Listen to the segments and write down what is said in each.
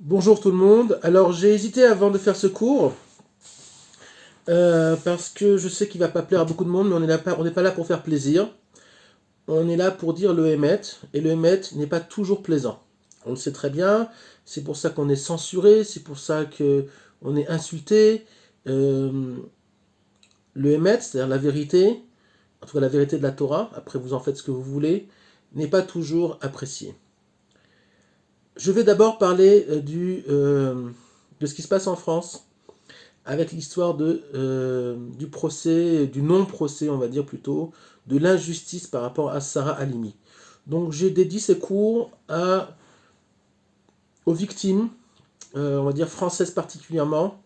Bonjour tout le monde. Alors j'ai hésité avant de faire ce cours parce que je sais qu'il va pas plaire à beaucoup de monde, mais on n'est pas là pour faire plaisir. On est là pour dire le Hémet, et le Hémet n'est pas toujours plaisant. On le sait très bien. C'est pour ça qu'on est censuré, c'est pour ça que on est insulté. Euh, le Hémet, c'est-à-dire la vérité, en tout cas la vérité de la Torah. Après vous en faites ce que vous voulez, n'est pas toujours apprécié. Je vais d'abord parler de ce qui se passe en France avec l'histoire du procès, du non-procès, on va dire plutôt, de l'injustice par rapport à Sarah Halimi. Donc j'ai dédié ces cours aux victimes, on va dire françaises particulièrement,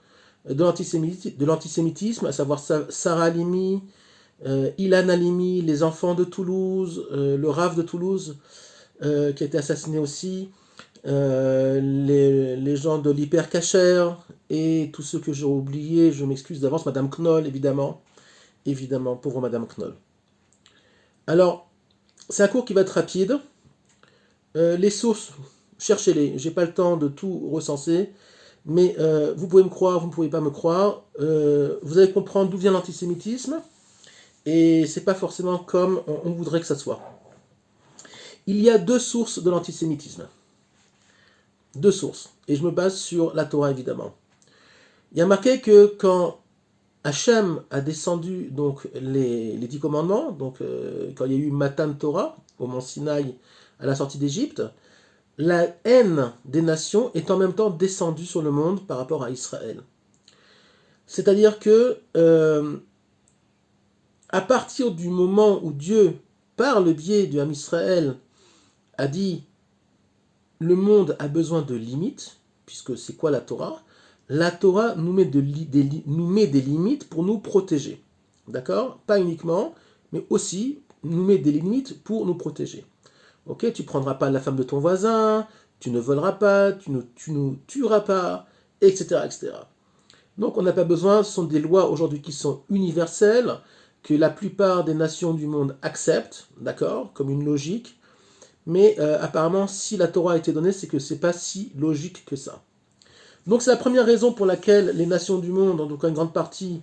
de l'antisémitisme, à savoir Sarah Halimi, Ilan Halimi, les enfants de Toulouse, le Rav de Toulouse, qui a été assassiné aussi, les gens de l'hypercacher et tous ceux que j'ai oubliés, je m'excuse d'avance, Madame Knoll évidemment, évidemment, pauvre Madame Knoll. Alors, c'est un cours qui va être rapide. Les sources, cherchez-les, j'ai pas le temps de tout recenser, mais vous pouvez me croire, vous ne pouvez pas me croire, vous allez comprendre d'où vient l'antisémitisme, et c'est pas forcément comme on voudrait que ça soit. Il y a deux sources de l'antisémitisme. Deux sources. Et je me base sur la Torah, évidemment. Il y a marqué que quand Hachem a descendu donc les 10 commandements, donc quand il y a eu Matan Torah au mont Sinaï à la sortie d'Égypte, la haine des nations est en même temps descendue sur le monde par rapport à Israël. C'est-à-dire que à partir du moment où Dieu, par le biais du Ham Israël, a dit le monde a besoin de limites, puisque c'est quoi la Torah? La Torah nous met des limites pour nous protéger. D'accord? Pas uniquement, mais aussi nous met des limites pour nous protéger. Ok? Tu ne prendras pas la femme de ton voisin, tu ne voleras pas, tu ne tueras pas, etc., etc. Donc on n'a pas besoin, ce sont des lois aujourd'hui qui sont universelles, que la plupart des nations du monde acceptent, d'accord, comme une logique, mais apparemment, si la Torah a été donnée, c'est que c'est pas si logique que ça. Donc c'est la première raison pour laquelle les nations du monde, en tout cas une grande partie,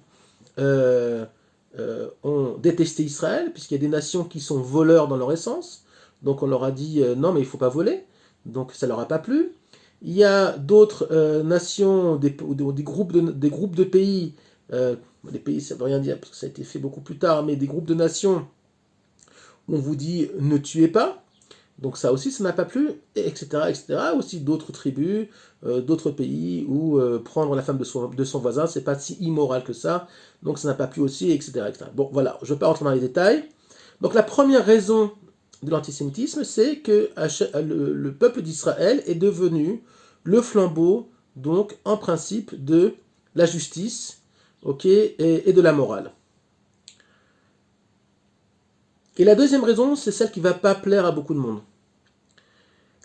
ont détesté Israël, puisqu'il y a des nations qui sont voleurs dans leur essence. Donc on leur a dit non, mais il ne faut pas voler. Donc ça ne leur a pas plu. Il y a d'autres nations, des groupes de pays, les pays ça ne veut rien dire, parce que ça a été fait beaucoup plus tard, mais des groupes de nations où on vous dit ne tuez pas. Donc ça aussi, ça n'a pas plu, etc., etc. Aussi d'autres tribus, d'autres pays où prendre la femme de son voisin, c'est pas si immoral que ça. Donc ça n'a pas plu aussi, etc., etc. Bon, voilà, je ne vais pas rentrer dans les détails. Donc la première raison de l'antisémitisme, c'est que le peuple d'Israël est devenu le flambeau, donc en principe, de la justice, ok, et de la morale. Et la deuxième raison, c'est celle qui ne va pas plaire à beaucoup de monde.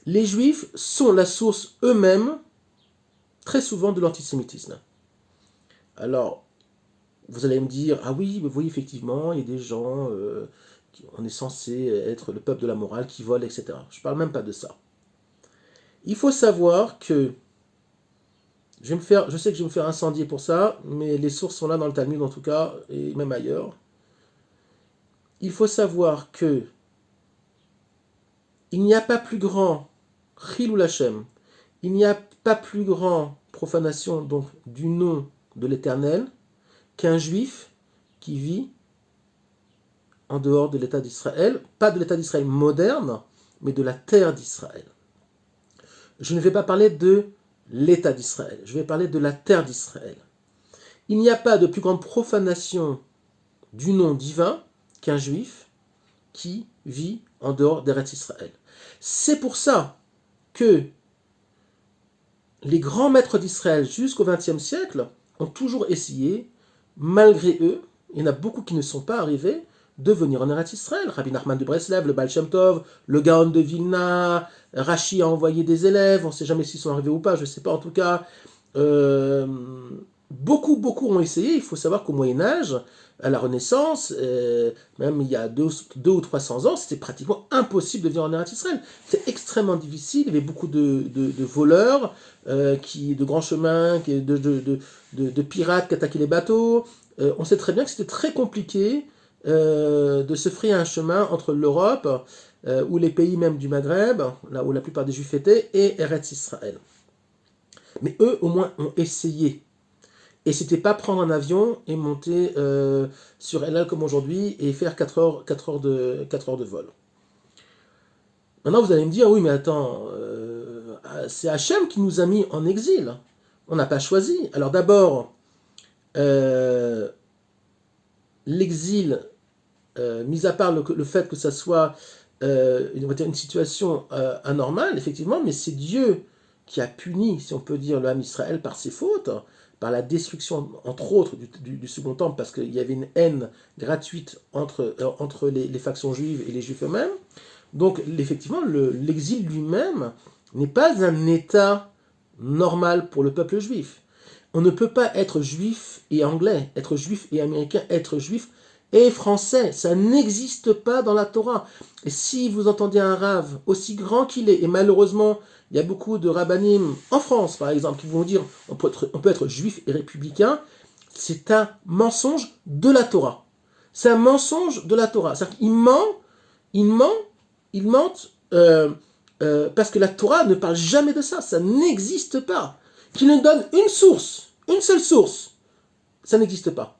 Les juifs sont la source eux-mêmes, très souvent, de l'antisémitisme. Alors, vous allez me dire, ah oui, vous voyez, effectivement, il y a des gens, on est censé être le peuple de la morale, qui volent, etc. Je ne parle même pas de ça. Il faut savoir que, je sais que je vais me faire incendier pour ça, mais les sources sont là dans le Talmud en tout cas, et même ailleurs. Il faut savoir que il n'y a pas plus grand Chilul Hashem, il n'y a pas plus grand profanation donc du nom de l'Éternel qu'un juif qui vit en dehors de l'État d'Israël, pas de l'État d'Israël moderne, mais de la terre d'Israël. Je ne vais pas parler de l'État d'Israël, je vais parler de la terre d'Israël. Il n'y a pas de plus grande profanation du nom divin qu'un juif qui vit en dehors d'Eretz Israël. C'est pour ça que les grands maîtres d'Israël jusqu'au XXe siècle ont toujours essayé, malgré eux, il y en a beaucoup qui ne sont pas arrivés, de venir en Eretz Israël. Rabbi Nachman de Breslev, le Baal Shem Tov, le Gaon de Vilna, Rashi a envoyé des élèves, on ne sait jamais s'ils sont arrivés ou pas, je ne sais pas en tout cas. Beaucoup ont essayé. Il faut savoir qu'au Moyen-Âge, à la Renaissance, même il y a 200 ou 300 ans, c'était pratiquement impossible de venir en Eretz Israël. C'était extrêmement difficile. Il y avait beaucoup de voleurs, de grands chemins, de pirates qui attaquaient les bateaux. On sait très bien que c'était très compliqué de se frayer un chemin entre l'Europe, ou les pays même du Maghreb, là où la plupart des Juifs étaient, et Eretz Israël. Mais eux, au moins, ont essayé. Et c'était pas prendre un avion et monter sur El Al comme aujourd'hui et faire 4 heures de vol. Maintenant, vous allez me dire, oui, mais attends, c'est Hachem qui nous a mis en exil. On n'a pas choisi. Alors d'abord, l'exil, mis à part le fait que ça soit une situation anormale, effectivement, mais c'est Dieu qui a puni, si on peut dire, le Ham Israël par ses fautes, par la destruction, entre autres, du Second Temple, parce qu'il y avait une haine gratuite entre les factions juives et les juifs eux-mêmes. Donc, effectivement, l'exil lui-même n'est pas un état normal pour le peuple juif. On ne peut pas être juif et anglais, être juif et américain, être juif et français. Ça n'existe pas dans la Torah. Et si vous entendez un rave, aussi grand qu'il est, et malheureusement, il y a beaucoup de rabbinim en France, par exemple, qui vont dire on peut être juif et républicain, c'est un mensonge de la Torah. C'est un mensonge de la Torah. C'est-à-dire qu'il mentent parce que la Torah ne parle jamais de ça. Ça n'existe pas. Qu'il nous donne une source, une seule source, ça n'existe pas.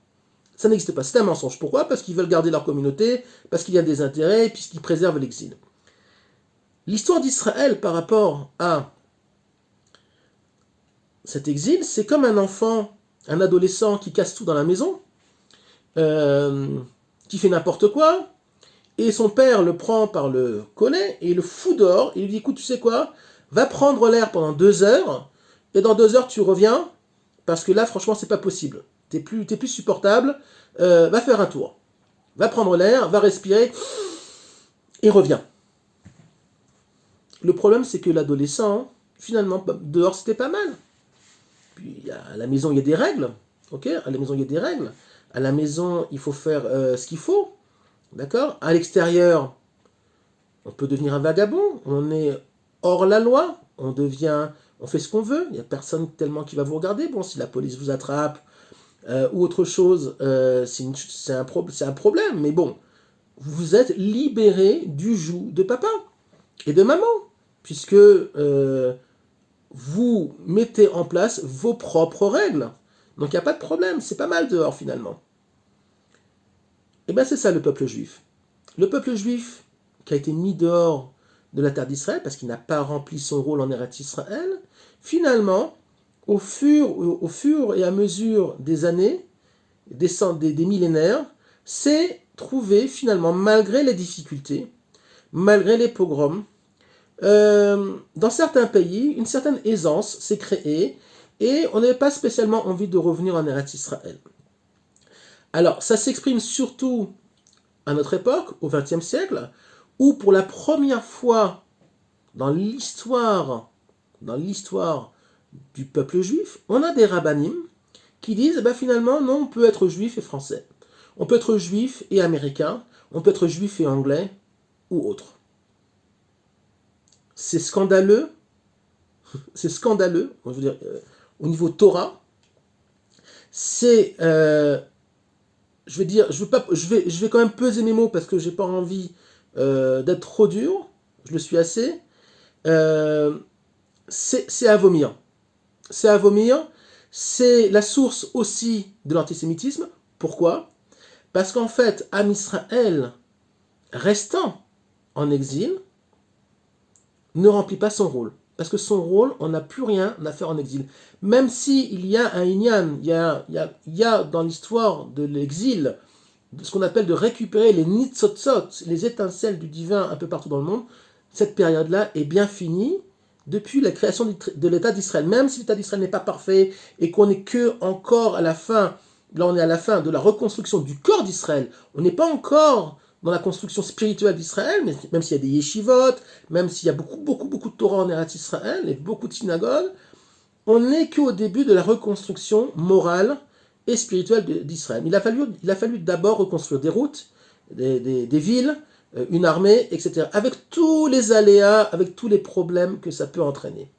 Ça n'existe pas. C'est un mensonge. Pourquoi ? Parce qu'ils veulent garder leur communauté, parce qu'il y a des intérêts, puisqu'ils préservent l'exil. L'histoire d'Israël par rapport à cet exil, c'est comme un enfant, un adolescent qui casse tout dans la maison, qui fait n'importe quoi, et son père le prend par le collet et le fout dehors, et il lui dit, écoute, tu sais quoi, va prendre l'air pendant 2 heures, et dans 2 heures tu reviens, parce que là franchement c'est pas possible, t'es plus supportable, va faire un tour, va prendre l'air, va respirer, et reviens. Le problème c'est que l'adolescent, finalement, dehors c'était pas mal. Puis à la maison il y a des règles, ok ? À la maison il y a des règles. À la maison il faut faire ce qu'il faut, d'accord ? À l'extérieur, on peut devenir un vagabond, on est hors la loi, on fait ce qu'on veut, il n'y a personne tellement qui va vous regarder. Bon, si la police vous attrape ou autre chose, c'est un problème, mais bon, vous êtes libéré du joug de papa et de maman, puisque vous mettez en place vos propres règles. Donc il n'y a pas de problème, c'est pas mal dehors finalement. Et bien c'est ça le peuple juif. Le peuple juif qui a été mis dehors de la terre d'Israël parce qu'il n'a pas rempli son rôle en Eretz Israël, finalement, au fur et à mesure des années, des millénaires, s'est trouvé finalement, malgré les difficultés, malgré les pogroms, dans certains pays, une certaine aisance s'est créée et on n'avait pas spécialement envie de revenir en Eretz Israël. Alors, ça s'exprime surtout à notre époque, au XXe siècle, où pour la première fois dans l'histoire du peuple juif, on a des rabbinim qui disent finalement non, on peut être juif et français, on peut être juif et américain, on peut être juif et anglais ou autre. C'est scandaleux, je veux dire, au niveau Torah, c'est je vais quand même peser mes mots parce que j'ai pas envie d'être trop dur, je le suis assez. C'est à vomir. C'est à vomir. C'est la source aussi de l'antisémitisme. Pourquoi ? Parce qu'en fait, Am Israël, restant en exil, ne remplit pas son rôle. Parce que son rôle, on n'a plus rien à faire en exil. Même s'il y a un inyan, il y a dans l'histoire de l'exil, ce qu'on appelle de récupérer les nitzotzot, les étincelles du divin un peu partout dans le monde, cette période-là est bien finie depuis la création de l'État d'Israël. Même si l'État d'Israël n'est pas parfait et qu'on n'est que encore à la fin, là on est à la fin de la reconstruction du corps d'Israël, on n'est pas encore dans la construction spirituelle d'Israël, même s'il y a des yeshivot, même s'il y a beaucoup de Torah en Eretz Israël et beaucoup de synagogues, on n'est qu'au début de la reconstruction morale et spirituelle d'Israël. Il a fallu d'abord reconstruire des routes, des villes, une armée, etc. Avec tous les aléas, avec tous les problèmes que ça peut entraîner.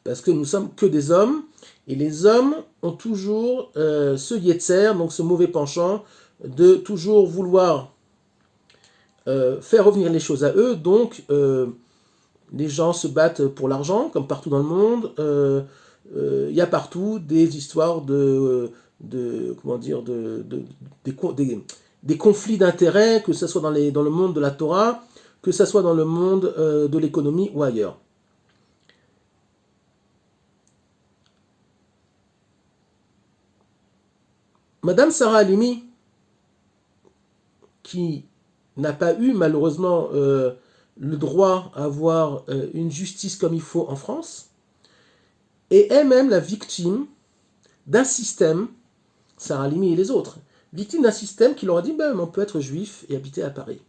Parce que nous sommes que des hommes, et les hommes ont toujours ce yetzer, donc ce mauvais penchant, de toujours vouloir faire revenir les choses à eux. Donc, les gens se battent pour l'argent, comme partout dans le monde. Y a partout des histoires des conflits d'intérêts, que ce soit dans le monde de la Torah, que ce soit dans le monde de l'économie ou ailleurs. Madame Sarah Halimi, qui n'a pas eu malheureusement le droit à avoir une justice comme il faut en France, est elle-même la victime d'un système, Sarah Halimi et les autres, victime d'un système qui leur a dit on peut être juif et habiter à Paris,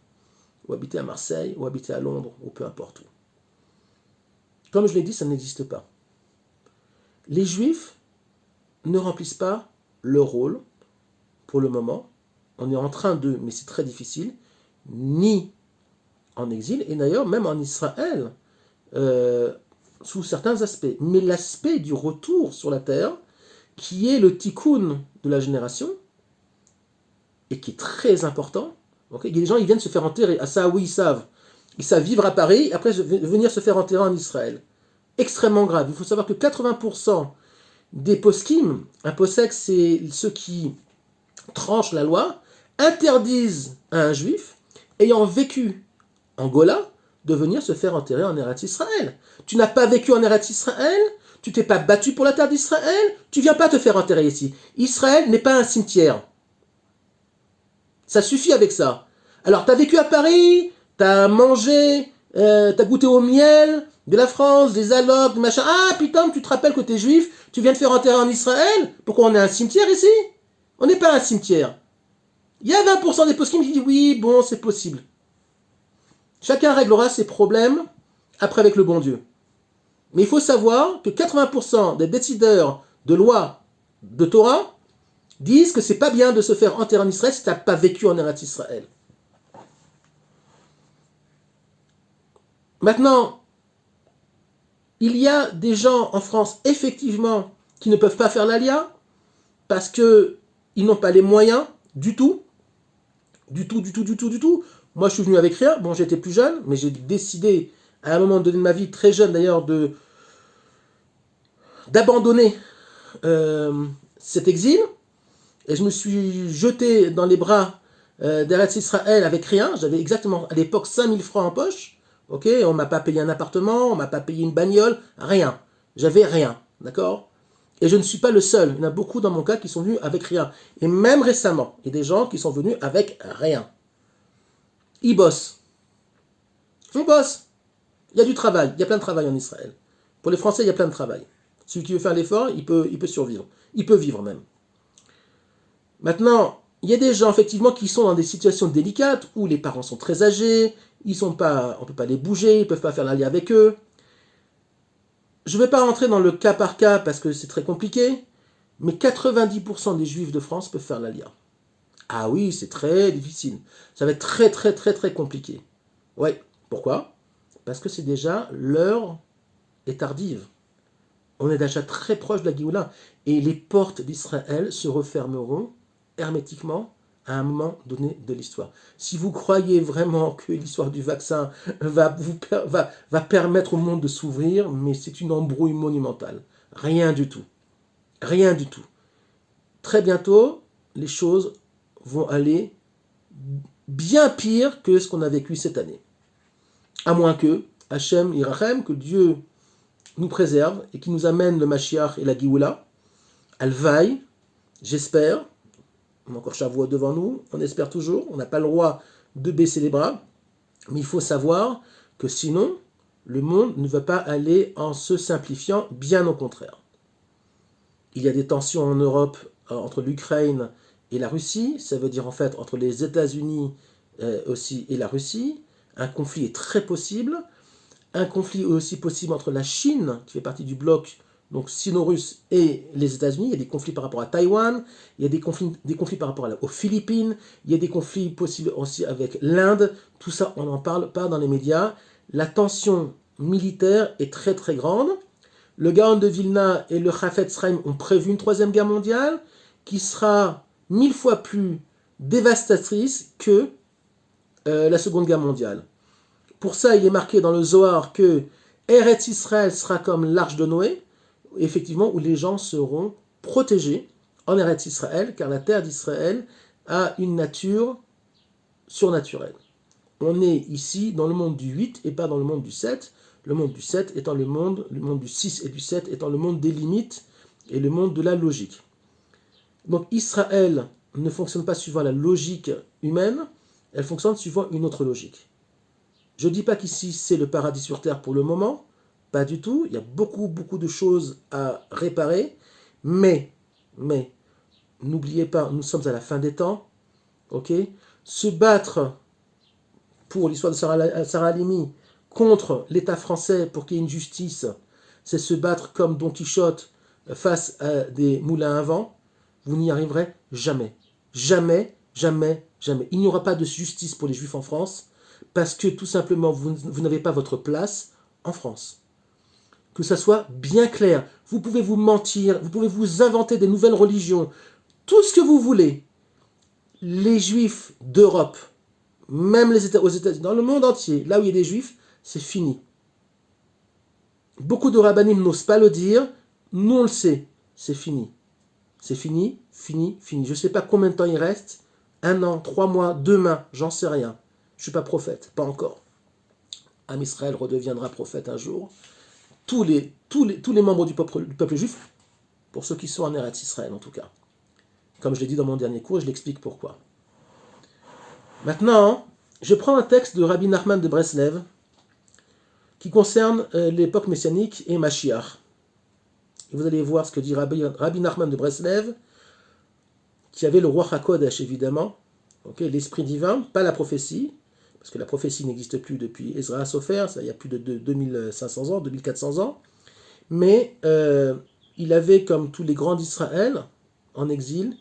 ou habiter à Marseille, ou habiter à Londres, ou peu importe où. Comme je l'ai dit, ça n'existe pas. Les juifs ne remplissent pas leur rôle pour le moment. On est en train de, mais c'est très difficile, ni en exil, et d'ailleurs même en Israël, sous certains aspects. Mais l'aspect du retour sur la terre, qui est le tikkun de la génération, et qui est très important. Okay, il y a des gens qui viennent se faire enterrer. Ah ça, oui, ils savent. Ils savent vivre à Paris, après venir se faire enterrer en Israël. Extrêmement grave. Il faut savoir que 80% des poskim, un posek, c'est ceux qui tranchent la loi, interdisent à un juif ayant vécu en Gola de venir se faire enterrer en Eretz Israël. Tu n'as pas vécu en Eretz Israël, tu t'es pas battu pour la terre d'Israël, tu viens pas te faire enterrer ici. Israël n'est pas un cimetière. Ça suffit avec ça. Alors, t'as vécu à Paris, t'as mangé, t'as goûté au miel de la France, des allocs, machin. Ah, putain, tu te rappelles que t'es juif, tu viens te faire enterrer en Israël. Pourquoi on est un cimetière ici? On n'est pas un cimetière. Il y a 20% des poskim qui disent oui, bon, c'est possible. Chacun réglera ses problèmes après avec le bon Dieu. Mais il faut savoir que 80% des décideurs de loi de Torah disent que c'est pas bien de se faire enterrer en Israël si tu n'as pas vécu en Eretz Israël. Maintenant, il y a des gens en France, effectivement, qui ne peuvent pas faire l'Alia parce qu'ils n'ont pas les moyens du tout. Du tout. Moi, je suis venu avec rien. Bon, j'étais plus jeune, mais j'ai décidé, à un moment donné de ma vie, très jeune d'ailleurs, d'abandonner cet exil. Et je me suis jeté dans les bras d'Eretz Israël avec rien. J'avais exactement, à l'époque, 5000 francs en poche. Ok, on m'a pas payé un appartement, on m'a pas payé une bagnole, rien. J'avais rien, d'accord? Et je ne suis pas le seul. Il y en a beaucoup dans mon cas qui sont venus avec rien. Et même récemment, il y a des gens qui sont venus avec rien. Ils bossent. On bosse. Il y a du travail. Il y a plein de travail en Israël. Pour les Français, il y a plein de travail. Celui qui veut faire l'effort, il peut survivre. Il peut vivre même. Maintenant, il y a des gens effectivement qui sont dans des situations délicates où les parents sont très âgés, on ne peut pas les bouger, ils ne peuvent pas faire l'allié avec eux. Je ne vais pas rentrer dans le cas par cas parce que c'est très compliqué, mais 90% des juifs de France peuvent faire l'allié. Ah oui, c'est très difficile. Ça va être très très très très compliqué. Ouais, pourquoi? Parce que c'est déjà l'heure est tardive. On est déjà très proche de la Géoula. Et les portes d'Israël se refermeront hermétiquement à un moment donné de l'histoire. Si vous croyez vraiment que l'histoire du vaccin va permettre au monde de s'ouvrir, mais c'est une embrouille monumentale. Rien du tout. Rien du tout. Très bientôt, les choses vont aller bien pire que ce qu'on a vécu cette année. À moins que Hachem Irachem, que Dieu nous préserve et qui nous amène le Mashiach et la Géoula. Alvaï, j'espère. On a encore Shavuot devant nous, on espère toujours. On n'a pas le droit de baisser les bras. Mais il faut savoir que sinon, le monde ne va pas aller en se simplifiant, bien au contraire. Il y a des tensions en Europe entre l'Ukraine et la Russie. Ça veut dire en fait entre les États-Unis aussi et la Russie. Un conflit est très possible. Un conflit aussi possible entre la Chine, qui fait partie du bloc donc sino-russe et les États-Unis. Il y a des conflits par rapport à Taïwan, il y a des conflits par rapport aux Philippines, il y a des conflits possibles aussi avec l'Inde. Tout ça, on n'en parle pas dans les médias. La tension militaire est très très grande. Le Gaon de Vilna et le Chafetz Chaim ont prévu une troisième guerre mondiale qui sera 1000 fois plus dévastatrice que la Seconde Guerre mondiale. Pour ça, il est marqué dans le Zohar que Eretz Israël sera comme l'arche de Noé, effectivement, où les gens seront protégés en Eretz Israël, car la terre d'Israël a une nature surnaturelle. On est ici dans le monde du 8 et pas dans le monde du 7. Le monde du 7 étant le monde du 6 et du 7 étant le monde des limites et le monde de la logique. Donc Israël ne fonctionne pas suivant la logique humaine, elle fonctionne suivant une autre logique. Je ne dis pas qu'ici c'est le paradis sur terre pour le moment, pas du tout, il y a beaucoup de choses à réparer, mais, n'oubliez pas, nous sommes à la fin des temps, ok? Se battre pour l'histoire de Sarah Halimi contre l'État français pour qu'il y ait une justice, c'est se battre comme Don Quichotte face à des moulins à vent, vous n'y arriverez jamais. Jamais. Il n'y aura pas de justice pour les Juifs en France, parce que tout simplement, vous n'avez pas votre place en France. Que ça soit bien clair. Vous pouvez vous mentir, vous pouvez vous inventer des nouvelles religions, tout ce que vous voulez. Les Juifs d'Europe, même aux États-Unis, dans le monde entier, là où il y a des Juifs, c'est fini. Beaucoup de rabbinim n'osent pas le dire, nous on le sait, c'est fini. C'est fini. Je ne sais pas combien de temps il reste, 1 an, 3 mois, 2 mois, j'en sais rien. Je ne suis pas prophète, pas encore. Am Israël redeviendra prophète un jour. Tous les membres du peuple juif, pour ceux qui sont en Eretz Israël en tout cas. Comme je l'ai dit dans mon dernier cours, je l'explique pourquoi. Maintenant, je prends un texte de Rabbi Nachman de Breslev qui concerne l'époque messianique et Mashiach. Et vous allez voir ce que dit Rabbi Nachman de Breslev, qui avait le roi HaKodesh évidemment, okay, l'esprit divin, pas la prophétie, parce que la prophétie n'existe plus depuis Ezra Sofer, ça il y a plus de 2500 ans, 2400 ans, mais il avait, comme tous les grands d'Israël, en exil,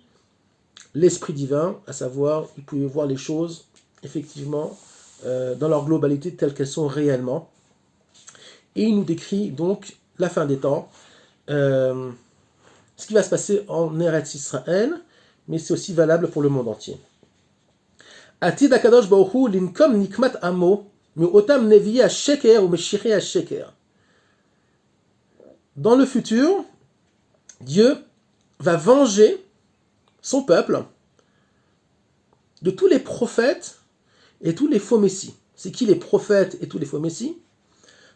l'esprit divin, à savoir, il pouvait voir les choses, effectivement, dans leur globalité telles qu'elles sont réellement. Et il nous décrit donc la fin des temps, ce qui va se passer en Eretz Israël, mais c'est aussi valable pour le monde entier. Atid HaKadosh Baruch Hu linkom nikmat amo mi'otam nevi'e ha-sheker ou meshichei ha-sheker. Dans le futur, Dieu va venger son peuple de tous les prophètes et tous les faux messies. C'est qui les prophètes et tous les faux messies?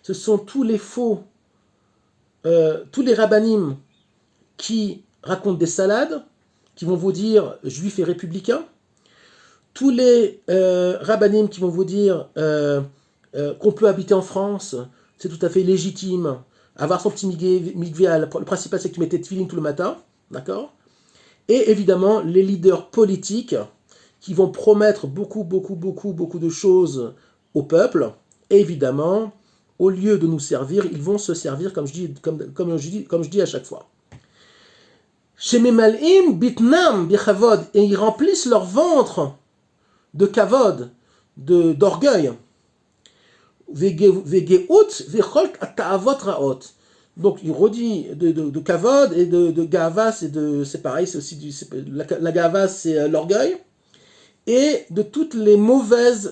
Ce sont tous les faux, tous les rabbinim qui racontent des salades, qui vont vous dire juifs et républicains, tous les rabbinim qui vont vous dire qu'on peut habiter en France, c'est tout à fait légitime, avoir son petit mikvé, le principal c'est que tu mettais tefillin tout le matin, d'accord? Et évidemment les leaders politiques qui vont promettre beaucoup de choses au peuple, et évidemment, au lieu de nous servir, ils vont se servir comme je dis à chaque fois. Shememal'im bitnam bichavod, et ils remplissent leur ventre de kavod, d'orgueil. Vegeut vecholk ata'avot raot. Donc il redit de kavod et de gava, c'est pareil, c'est aussi la gava, c'est l'orgueil, et de toutes les mauvaises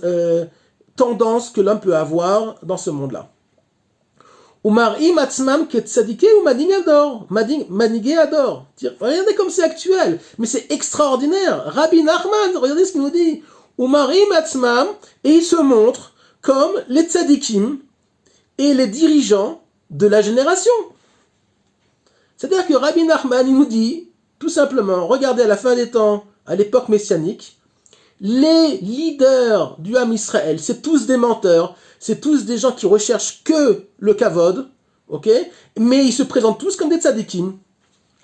tendances que l'homme peut avoir dans ce monde-là. Umarim atzmam ke tzadike ou manigé ador. Regardez comme c'est actuel, mais c'est extraordinaire. Rabbi Nachman, regardez ce qu'il nous dit. Umarim atzmam, et il se montre comme les tzadikim et les dirigeants de la génération. C'est-à-dire que Rabbi Nachman, il nous dit, tout simplement, regardez à la fin des temps, à l'époque messianique, les leaders du Ham Israël, c'est tous des menteurs, c'est tous des gens qui recherchent que le kavod, ok? Mais ils se présentent tous comme des tzadikim.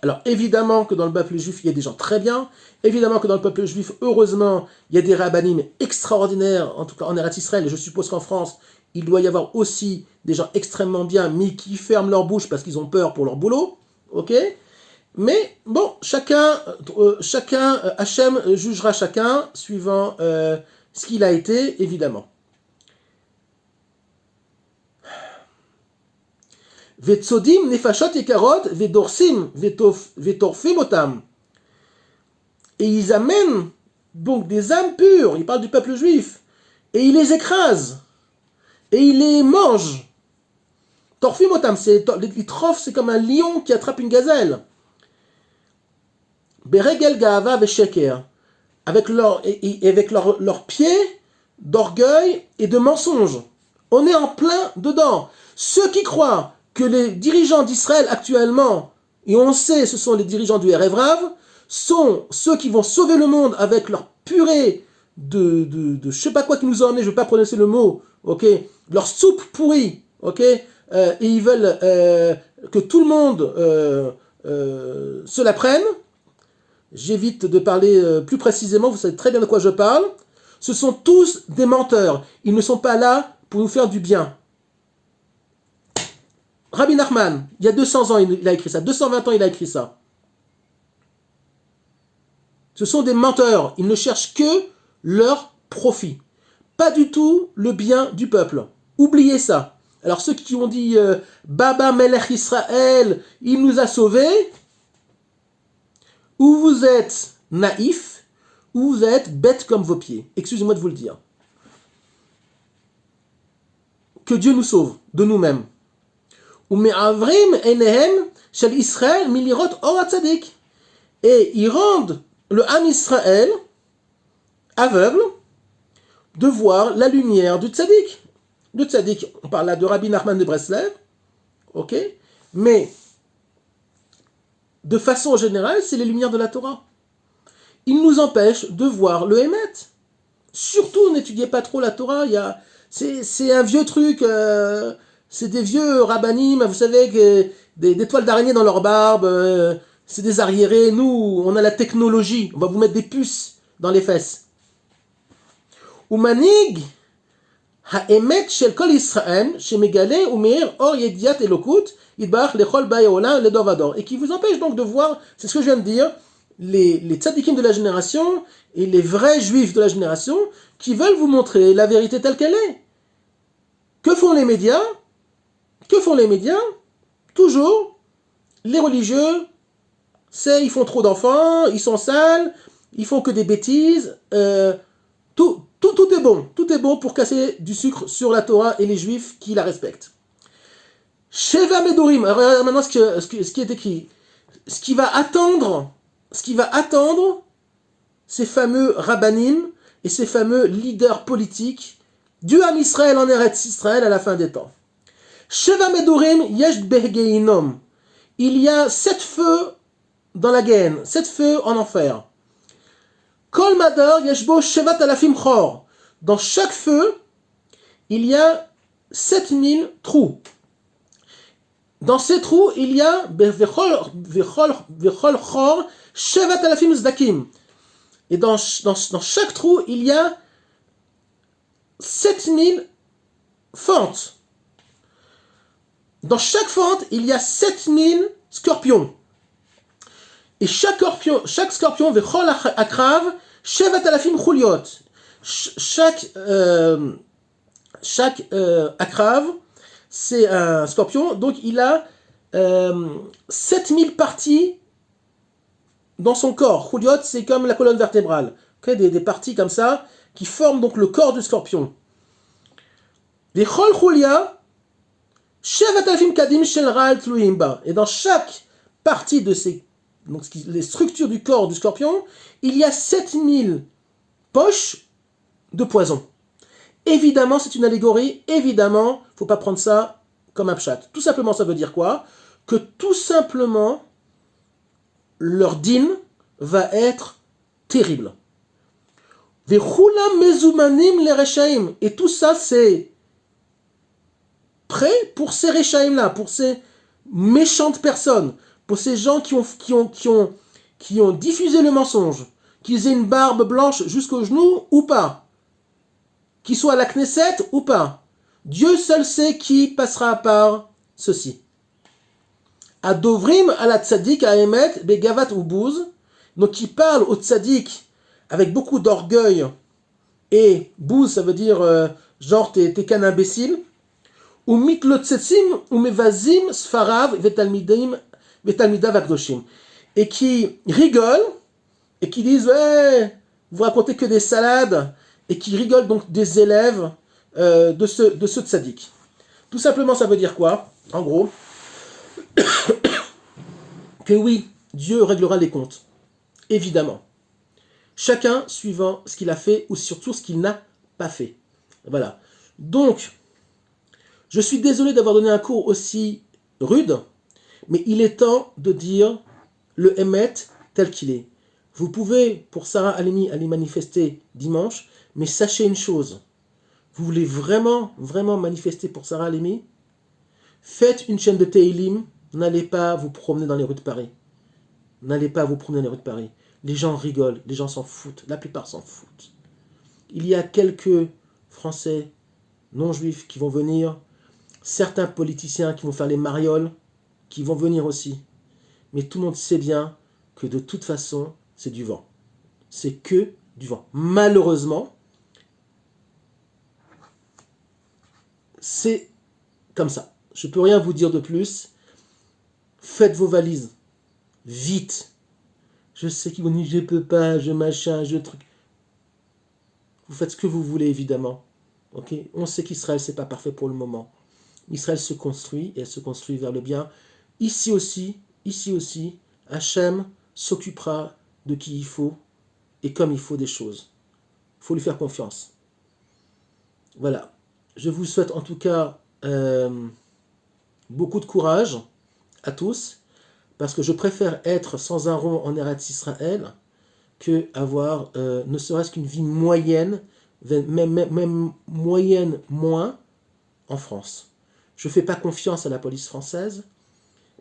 Alors évidemment que dans le peuple juif, il y a des gens très bien, évidemment que dans le peuple juif, heureusement, il y a des rabbinim extraordinaires, en tout cas en Eretz Israël, et je suppose qu'en France, il doit y avoir aussi des gens extrêmement bien, mais qui ferment leur bouche parce qu'ils ont peur pour leur boulot. Ok? Mais bon, chacun, Hachem jugera chacun suivant ce qu'il a été, évidemment. Vetzodim nefashot yekarot vedorsim vetorfim otam. Et ils amènent donc des âmes pures, il parle du peuple juif, et ils les écrasent, et ils les mangent. Torfim otam, l'itrof, c'est comme un lion qui attrape une gazelle. Beregel gaava vesheker, avec leurs pieds d'orgueil et de mensonge. On est en plein dedans. Ceux qui croient que les dirigeants d'Israël actuellement, et on sait ce sont les dirigeants du Erev Rav, sont ceux qui vont sauver le monde avec leur purée de je sais pas quoi qui nous a emmené, je ne vais pas prononcer le mot, ok, leur soupe pourrie, ok, et ils veulent que tout le monde se la prenne. J'évite de parler plus précisément, vous savez très bien de quoi je parle. Ce sont tous des menteurs. Ils ne sont pas là pour nous faire du bien. Rabbi Nachman, il y a 200 ans, il a écrit ça. 220 ans, il a écrit ça. Ce sont des menteurs. Ils ne cherchent que leur profit. Pas du tout le bien du peuple. Oubliez ça. Alors ceux qui ont dit Baba Melech Israël, il nous a sauvés, ou vous êtes naïf, ou vous êtes bête comme vos pieds. Excusez-moi de vous le dire. Que Dieu nous sauve de nous-mêmes. Et ils rendent le Ham Israël aveugle de voir la lumière du tzaddik. Le tzaddik, on parle là de Rabbi Nachman de Breslev, ok, mais de façon générale, c'est les lumières de la Torah. Ils nous empêchent de voir le Hémet. Surtout, n'étudiez pas trop la Torah. C'est un vieux truc. C'est des vieux rabbanim, vous savez, des toiles d'araignée dans leur barbe. C'est des arriérés. Nous, on a la technologie. On va vous mettre des puces dans les fesses. Umanig ha'emet shel kol Israël shemegale umeir or yediat elokut yidbach lechol bayeola ledovador. Et qui vous empêche donc de voir, c'est ce que je viens de dire, les tzadikim de la génération et les vrais juifs de la génération qui veulent vous montrer la vérité telle qu'elle est. Que font les médias? Que font les médias? Toujours, les religieux, ils font trop d'enfants, ils sont sales, ils font que des bêtises. Tout est bon. Tout est bon pour casser du sucre sur la Torah et les juifs qui la respectent. Sheva Medorim. Alors regardez maintenant ce qui est écrit. Ce qui va attendre ces fameux rabbanim et ces fameux leaders politiques du Ham Israël en Eretz Israël à la fin des temps. Sheva Medorim yesh behgeinom. Il y a 7 feux dans la Géhenne, 7 feux en enfer. Kol madar yeshbo shevat alafim chor. Dans chaque feu, il y a 7000 trous. Dans ces trous, il y a vechol chor shevat alafim zdakim. Et dans chaque trou, il y a 7000 fentes. Dans chaque fente, il y a 7000 scorpions. Et chaque scorpion, vechol akrav, shevat alafim chuliot. Chaque akrav, c'est un scorpion, donc il a 7000 parties dans son corps. Chuliot, c'est comme la colonne vertébrale. Okay, des parties comme ça, qui forment donc le corps du scorpion. Vechol chulia, shevat alafim kadim shel ra'al tluim ba. Et dans chaque partie de les structures du corps du scorpion, il y a 7000 poches de poison. Évidemment, c'est une allégorie. Évidemment, il ne faut pas prendre ça comme un pshat. Tout simplement, ça veut dire quoi? Que tout simplement, leur dîne va être terrible. Vechulam mezumanim le rechaim. Et tout ça, c'est prêt pour ces rechaim-là, pour ces méchantes personnes, pour ces gens qui ont diffusé le mensonge, qu'ils aient une barbe blanche jusqu'aux genoux ou pas, qu'ils soient à la Knesset ou pas. Dieu seul sait qui passera par ceci. Adovrim ala tzadik aemet begavat ou bouz. Donc il parle au tzadik avec beaucoup d'orgueil. Et bouz, ça veut dire genre t'es qu'un imbécile. Ou mitlotzetzim ou mevazim sfarav vetalmidav akdoshim. Et qui rigolent et qui disent ouais, vous racontez que des salades. Et qui rigolent donc des élèves de ce tzaddik. Tout simplement, ça veut dire quoi? En gros, que oui, Dieu réglera les comptes. Évidemment. Chacun suivant ce qu'il a fait ou surtout ce qu'il n'a pas fait. Voilà. Donc, je suis désolé d'avoir donné un cours aussi rude, mais il est temps de dire le Emet tel qu'il est. Vous pouvez, pour Sarah Halimi, aller manifester dimanche, mais sachez une chose. Vous voulez vraiment, vraiment manifester pour Sarah Halimi? Faites une chaîne de Teilim, n'allez pas vous promener dans les rues de Paris. N'allez pas vous promener dans les rues de Paris. Les gens rigolent, les gens s'en foutent, la plupart s'en foutent. Il y a quelques Français non-juifs qui vont venir, certains politiciens qui vont faire les marioles, qui vont venir aussi. Mais tout le monde sait bien que de toute façon, c'est du vent. C'est que du vent. Malheureusement, c'est comme ça. Je ne peux rien vous dire de plus. Faites vos valises. Vite. Je sais qu'ils vont dire je peux pas, je machin, je truc. Vous faites ce que vous voulez, évidemment. Ok, on sait qu'Israël, c'est pas parfait pour le moment. Israël se construit, et elle se construit vers le bien. Ici aussi, Hachem s'occupera de qui il faut, et comme il faut des choses. Il faut lui faire confiance. Voilà. Je vous souhaite en tout cas beaucoup de courage à tous, parce que je préfère être sans un rond en Eretz Israël que avoir ne serait-ce qu'une vie moyenne, même moyenne moins, en France. Je ne fais pas confiance à la police française.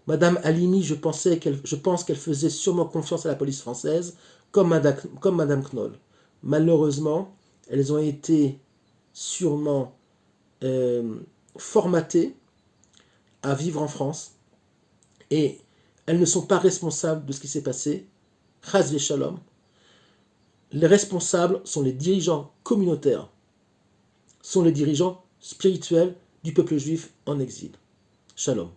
Madame Halimi, je pense qu'elle faisait sûrement confiance à la police française, comme Madame Knoll. Malheureusement, elles ont été sûrement formatées à vivre en France et elles ne sont pas responsables de ce qui s'est passé. Chas v'shalom. Les responsables sont les dirigeants communautaires, sont les dirigeants spirituels du peuple juif en exil. Shalom.